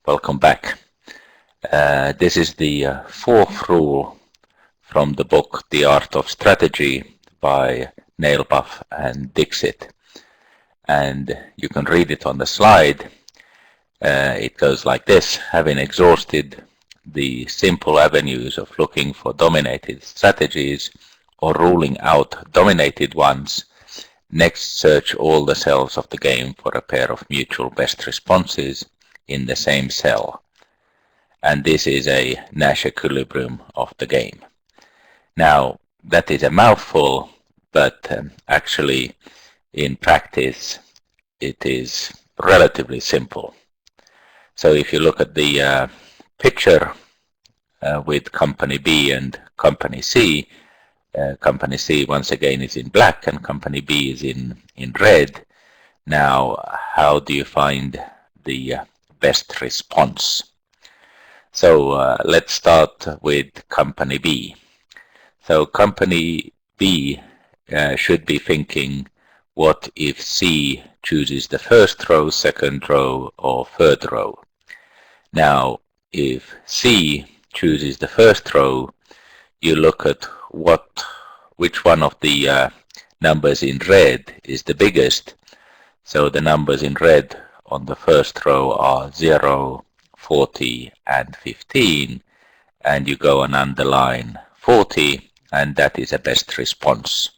Welcome back. This is the fourth rule from the book The Art of Strategy by Nalebuff and Dixit. And you can read it on the slide. It goes like this: having exhausted the simple avenues of looking for dominated strategies or ruling out dominated ones, next search all the cells of the game for a pair of mutual best responses in the same cell. And this is a Nash equilibrium of the game. Now, that is a mouthful, but actually in practice it is relatively simple. So if you look at the picture with company B and company C once again is in black and company B is in red. Now, how do you find the best response? So let's start with company B. So company B should be thinking, what if C chooses the first row, second row, or third row? Now, if C chooses the first row, you look at which one of the numbers in red is the biggest. So the numbers in red on the first row are 0, 40, and 15, and you go and underline 40, and that is a best response.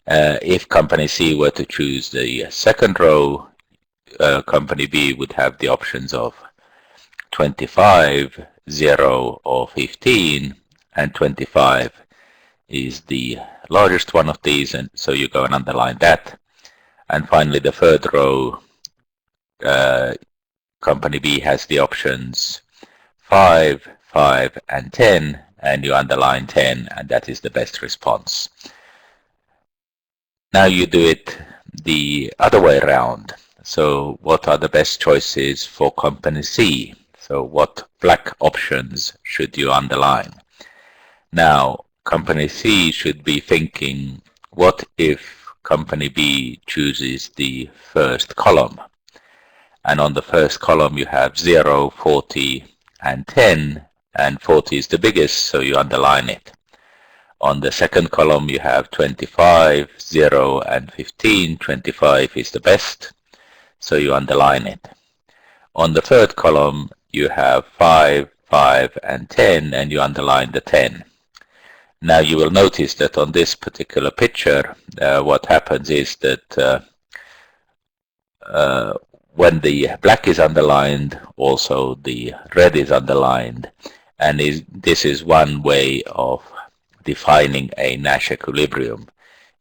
If company C were to choose the second row, company B would have the options of 25, 0, or 15, and 25 is the largest one of these, and so you go and underline that. And finally, the third row, company B has the options 5, 5, and 10, and you underline 10, and that is the best response. Now you do it the other way around. So what are the best choices for company C? So what black options should you underline? Now, company C should be thinking, what if company B chooses the first column? And on the first column you have 0, 40, and 10, and 40 is the biggest, so you underline it. On the second column you have 25, 0, and 15. 25 is the best, so you underline it. On the third column you have 5, 5, and 10, and you underline the 10. Now you will notice that on this particular picture, what happens is that when the black is underlined, also the red is underlined, and this is one way of defining a Nash equilibrium.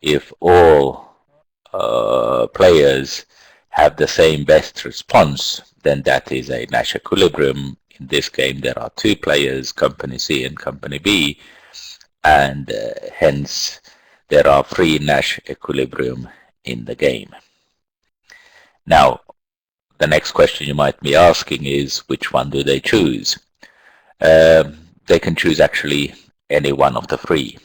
If all players have the same best response, then that is a Nash equilibrium. In this game there are two players, company C and company B, and hence there are three Nash equilibrium in the game. Now, the next question you might be asking is, which one do they choose? They can choose actually any one of the three.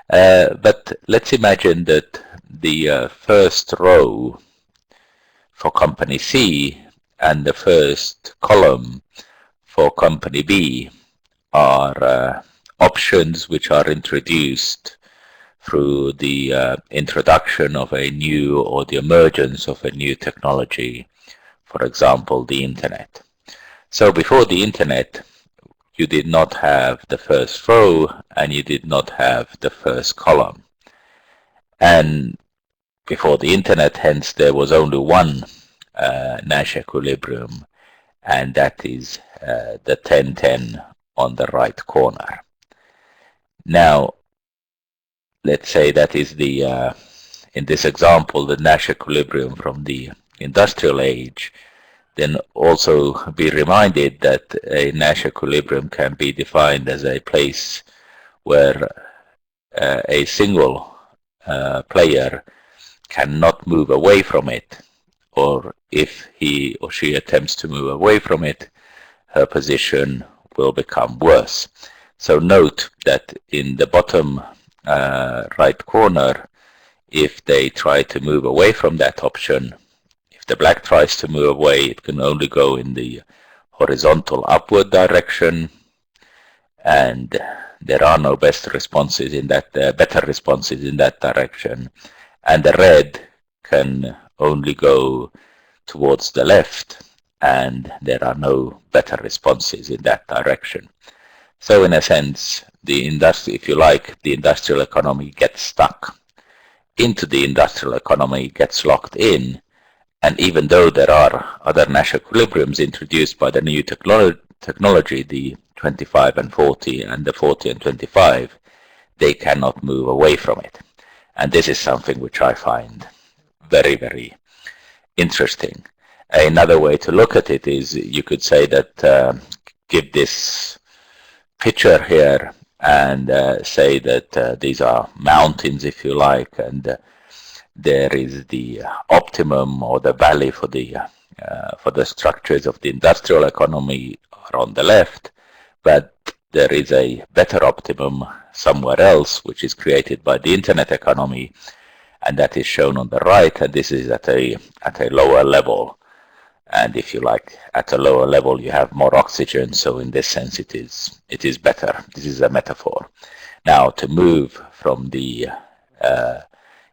But let's imagine that the first row for company C and the first column for company B are options which are introduced through the introduction of a new or the emergence of a new technology, for example, the internet. So before the internet, you did not have the first row and you did not have the first column. And before the internet, hence, there was only one Nash equilibrium, and that is the 10-10 on the right corner. Now, let's say that is the, in this example, the Nash equilibrium from the industrial age. Then also be reminded that a Nash equilibrium can be defined as a place where a single player cannot move away from it, or if he or she attempts to move away from it, her position will become worse. So note that in the bottom right corner, if they try to move away from that option, if the black tries to move away, it can only go in the horizontal upward direction, and there are no better responses in that direction. And the red can only go towards the left, and there are no better responses in that direction. So in a sense, if you like, the industrial economy gets stuck into the industrial economy, gets locked in, and even though there are other Nash equilibriums introduced by the new technology, the 25 and 40 and the 40 and 25, they cannot move away from it. And this is something which I find very, very interesting. Another way to look at it is you could say that give this picture here and say that these are mountains, if you like, and there is the optimum or the valley for the structures of the industrial economy are on the left, but there is a better optimum somewhere else, which is created by the internet economy, and that is shown on the right, and this is at a lower level. And if you like, at a lower level you have more oxygen, so in this sense it is better. This is a metaphor. Now, to move from the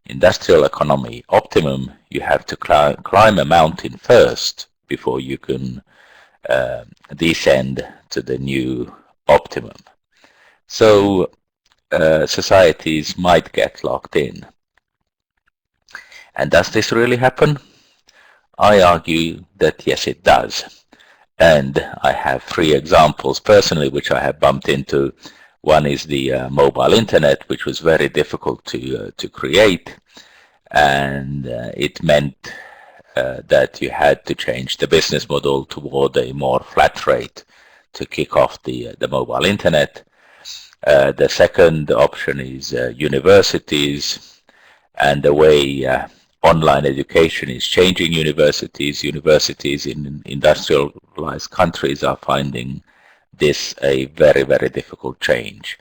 industrial economy optimum, you have to climb a mountain first before you can descend to the new optimum. So societies might get locked in. And does this really happen? I argue that yes, it does. And I have 3 examples personally which I have bumped into. One is the mobile internet, which was very difficult to create, and it meant that you had to change the business model toward a more flat rate to kick off the mobile internet. The second option is universities, and the way online education is changing universities. Universities in industrialized countries are finding this a very, very difficult change.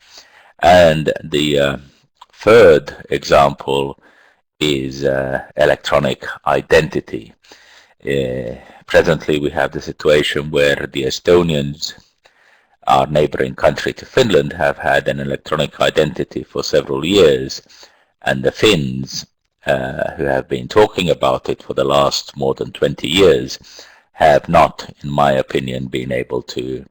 And the third example is electronic identity. Presently we have the situation where the Estonians, our neighboring country to Finland, have had an electronic identity for several years, and the Finns, who have been talking about it for the last more than 20 years, have not, in my opinion, been able to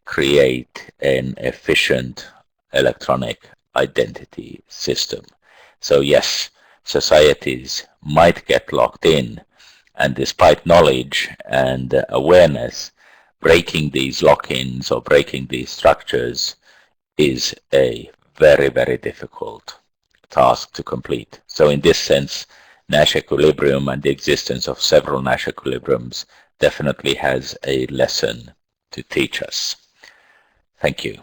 create an efficient electronic identity system. So yes, societies might get locked in, and despite knowledge and awareness, breaking these lock-ins or breaking these structures is a very, very difficult task to complete. So in this sense, Nash equilibrium and the existence of several Nash equilibriums definitely has a lesson to teach us. Thank you.